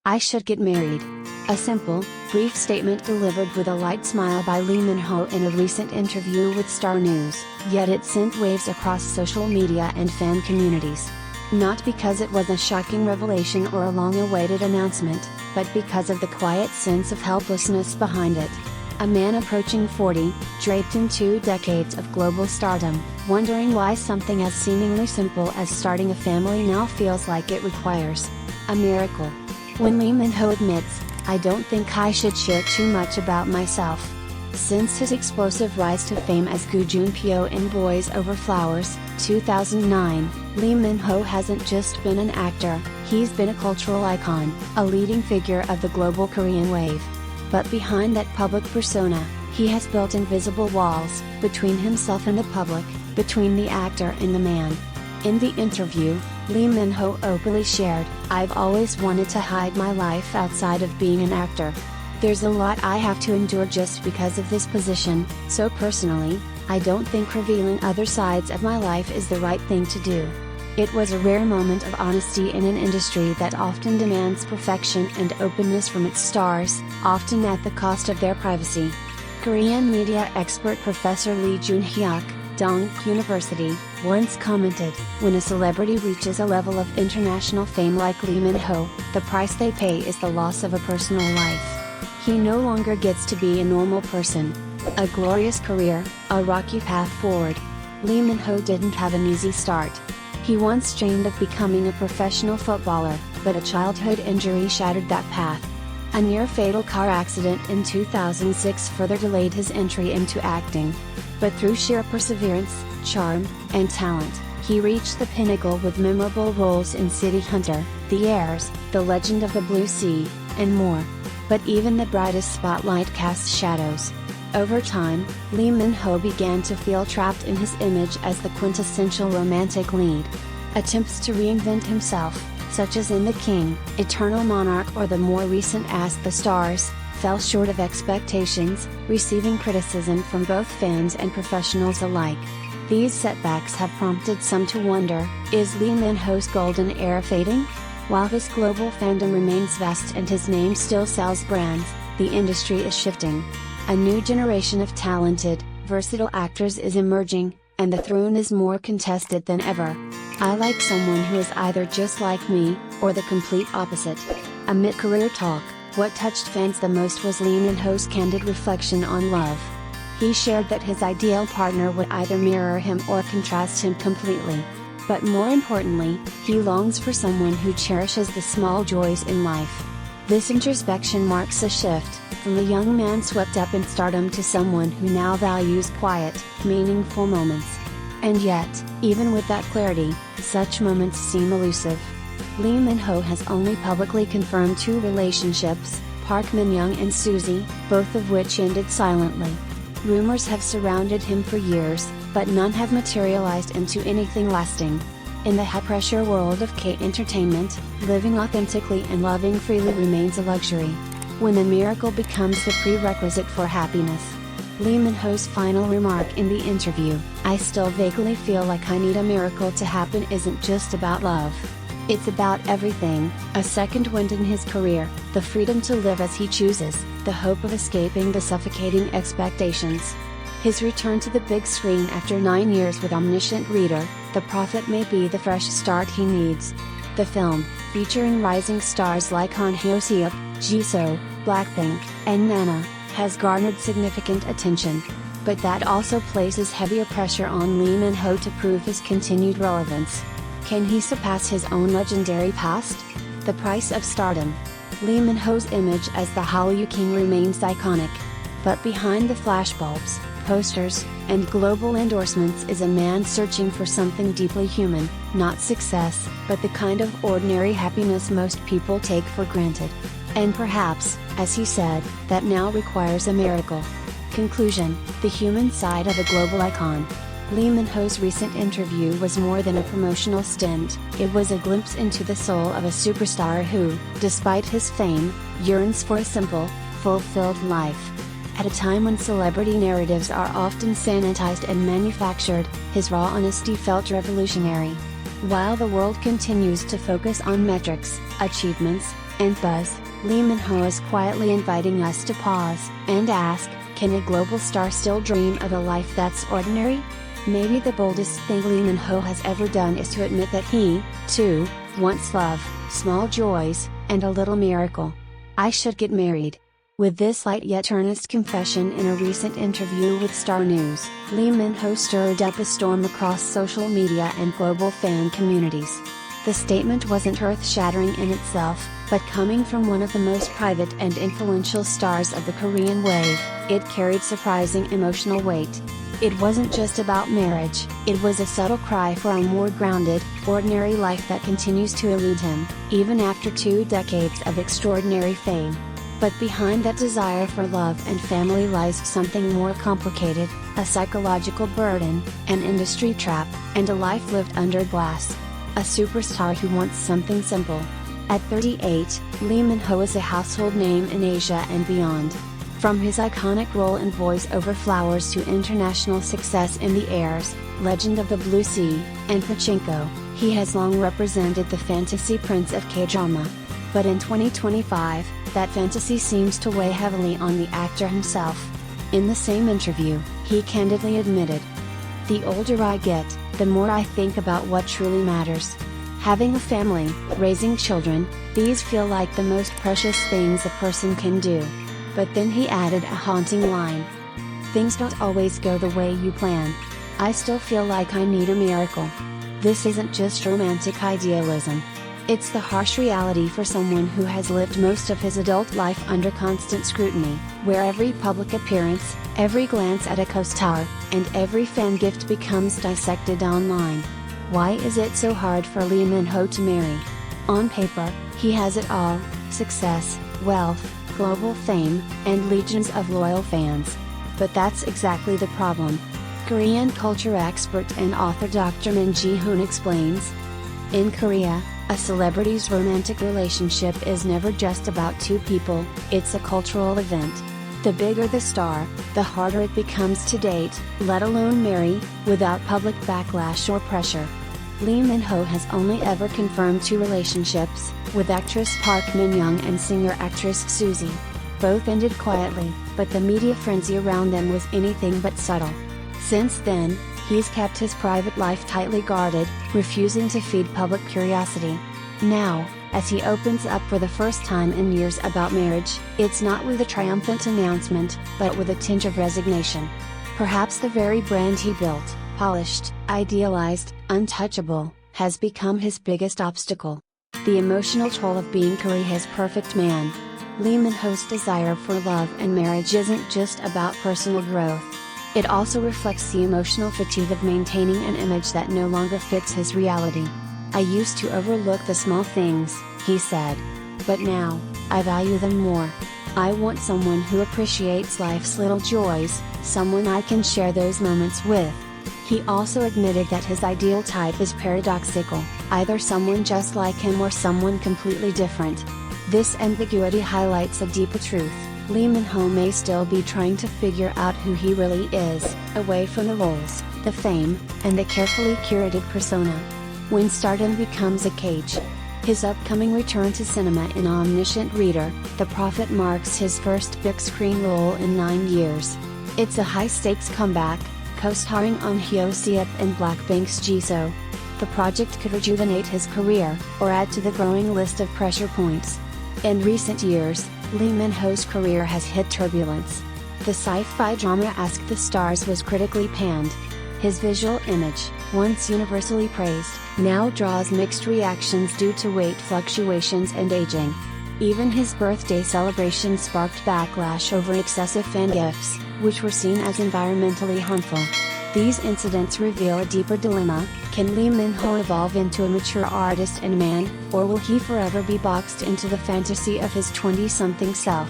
I should get married. A simple, brief statement delivered with a light smile by Lee Min-ho in a recent interview with Star News, yet it sent waves across social media and fan communities. Not because it was a shocking revelation or a long-awaited announcement, but because of the quiet sense of helplessness behind it. A man approaching 40, draped in 2 decades of global stardom, wondering why something as seemingly simple as starting a family now feels like it requires a miracle. When Lee Min-ho admits, "I don't think I should share too much about myself." Since his explosive rise to fame as Gu Junpyo in Boys Over Flowers, 2009, Lee Min-ho hasn't just been an actor, he's been a cultural icon, a leading figure of the global Korean wave. But behind that public persona, he has built invisible walls, between himself and the public, between the actor and the man. In the interview, Lee Min-ho openly shared, "I've always wanted to hide my life outside of being an actor. There's a lot I have to endure just because of this position, so personally, I don't think revealing other sides of my life is the right thing to do." It was a rare moment of honesty in an industry that often demands perfection and openness from its stars, often at the cost of their privacy. Korean media expert Professor Lee Jun-hyuk, Dong University, once commented, "When a celebrity reaches a level of international fame like Lee Min-ho, the price they pay is the loss of a personal life. He no longer gets to be a normal person. A glorious career, a rocky path forward." Lee Min-ho didn't have an easy start. He once dreamed of becoming a professional footballer, but a childhood injury shattered that path. A near-fatal car accident in 2006 further delayed his entry into acting. But through sheer perseverance, charm, and talent, he reached the pinnacle with memorable roles in City Hunter, The Heirs, The Legend of the Blue Sea, and more. But even the brightest spotlight casts shadows. Over time, Lee Min-ho began to feel trapped in his image as the quintessential romantic lead. Attempts to reinvent himself, such as in The King, Eternal Monarch or the more recent Ask the Stars, fell short of expectations, receiving criticism from both fans and professionals alike. These setbacks have prompted some to wonder, is Lee Min-ho's golden era fading? While his global fandom remains vast and his name still sells brands, the industry is shifting. A new generation of talented, versatile actors is emerging, and the throne is more contested than ever. I like someone who is either just like me, or the complete opposite. Amid career talk, what touched fans the most was Lee Min-ho's candid reflection on love. He shared that his ideal partner would either mirror him or contrast him completely. But more importantly, he longs for someone who cherishes the small joys in life. This introspection marks a shift, from a young man swept up in stardom to someone who now values quiet, meaningful moments. And yet, even with that clarity, such moments seem elusive. Lee Min-ho has only publicly confirmed 2 relationships, Park Min-young and Suzy, both of which ended silently. Rumors have surrounded him for years, but none have materialized into anything lasting. In the high-pressure world of K-entertainment, living authentically and loving freely remains a luxury. When a miracle becomes the prerequisite for happiness. Lee Min-ho's final remark in the interview, "I still vaguely feel like I need a miracle to happen," isn't just about love. It's about everything, a second wind in his career, the freedom to live as he chooses, the hope of escaping the suffocating expectations. His return to the big screen after 9 years with omniscient reader, The Prophet may be the fresh start he needs. The film, featuring rising stars like Han Hyo-seop, Jisoo, Blackpink, and Nana, has garnered significant attention. But that also places heavier pressure on Lee Min-ho to prove his continued relevance. Can he surpass his own legendary past? The price of stardom. Lee Min-ho's image as the Hallyu king remains iconic. But behind the flashbulbs, posters, and global endorsements is a man searching for something deeply human, not success, but the kind of ordinary happiness most people take for granted. And perhaps, as he said, that now requires a miracle. Conclusion: the human side of a global icon. Lee Min-ho's recent interview was more than a promotional stint, it was a glimpse into the soul of a superstar who, despite his fame, yearns for a simple, fulfilled life. At a time when celebrity narratives are often sanitized and manufactured, his raw honesty felt revolutionary. While the world continues to focus on metrics, achievements, and buzz, Lee Min-ho is quietly inviting us to pause and ask, can a global star still dream of a life that's ordinary? Maybe the boldest thing Lee Min-ho has ever done is to admit that he, too, wants love, small joys, and a little miracle. I should get married. With this light yet earnest confession in a recent interview with Star News, Lee Min-ho stirred up a storm across social media and global fan communities. The statement wasn't earth-shattering in itself, but coming from one of the most private and influential stars of the Korean wave, it carried surprising emotional weight. It wasn't just about marriage, it was a subtle cry for a more grounded, ordinary life that continues to elude him, even after 2 decades of extraordinary fame. But behind that desire for love and family lies something more complicated, a psychological burden, an industry trap, and a life lived under glass. A superstar who wants something simple. At 38, Lee Min-ho is a household name in Asia and beyond. From his iconic role in Boys Over Flowers to international success in The Heirs, Legend of the Blue Sea, and Pachinko, he has long represented the fantasy prince of K-drama. But in 2025, that fantasy seems to weigh heavily on the actor himself. In the same interview, he candidly admitted, "The older I get, the more I think about what truly matters. Having a family, raising children, these feel like the most precious things a person can do." But then he added a haunting line. "Things don't always go the way you plan. I still feel like I need a miracle." This isn't just romantic idealism. It's the harsh reality for someone who has lived most of his adult life under constant scrutiny, where every public appearance, every glance at a co-star, and every fan gift becomes dissected online. Why is it so hard for Lee Min-ho to marry? On paper, he has it all: success, wealth, global fame, and legions of loyal fans. But that's exactly the problem. Korean culture expert and author Dr. Min Ji-hoon explains. In Korea, a celebrity's romantic relationship is never just about 2 people, it's a cultural event. The bigger the star, the harder it becomes to date, let alone marry, without public backlash or pressure. Lee Min-ho has only ever confirmed 2 relationships, with actress Park Min-young and singer-actress Suzy. Both ended quietly, but the media frenzy around them was anything but subtle. Since then, he's kept his private life tightly guarded, refusing to feed public curiosity. Now, as he opens up for the first time in years about marriage, it's not with a triumphant announcement, but with a tinge of resignation. Perhaps the very brand he built, polished, idealized, untouchable, has become his biggest obstacle. The emotional toll of being Korea's perfect man. Lee Min-ho's desire for love and marriage isn't just about personal growth. It also reflects the emotional fatigue of maintaining an image that no longer fits his reality. "I used to overlook the small things," he said. "But now, I value them more. I want someone who appreciates life's little joys, someone I can share those moments with." He also admitted that his ideal type is paradoxical, either someone just like him or someone completely different. This ambiguity highlights a deeper truth. Lee Min-ho may still be trying to figure out who he really is, away from the roles, the fame, and the carefully curated persona. When stardom becomes a cage. His upcoming return to cinema in Omniscient Reader, The Prophet marks his first big-screen role in 9 years. It's a high-stakes comeback, co-starring On Hyo-seop and Blackpink's Jisoo. The project could rejuvenate his career, or add to the growing list of pressure points. In recent years, Lee Min-ho's career has hit turbulence. The sci-fi drama Ask the Stars was critically panned. His visual image, once universally praised, now draws mixed reactions due to weight fluctuations and aging. Even his birthday celebration sparked backlash over excessive fan gifts, which were seen as environmentally harmful. These incidents reveal a deeper dilemma: can Lee Min-ho evolve into a mature artist and man, or will he forever be boxed into the fantasy of his 20-something self?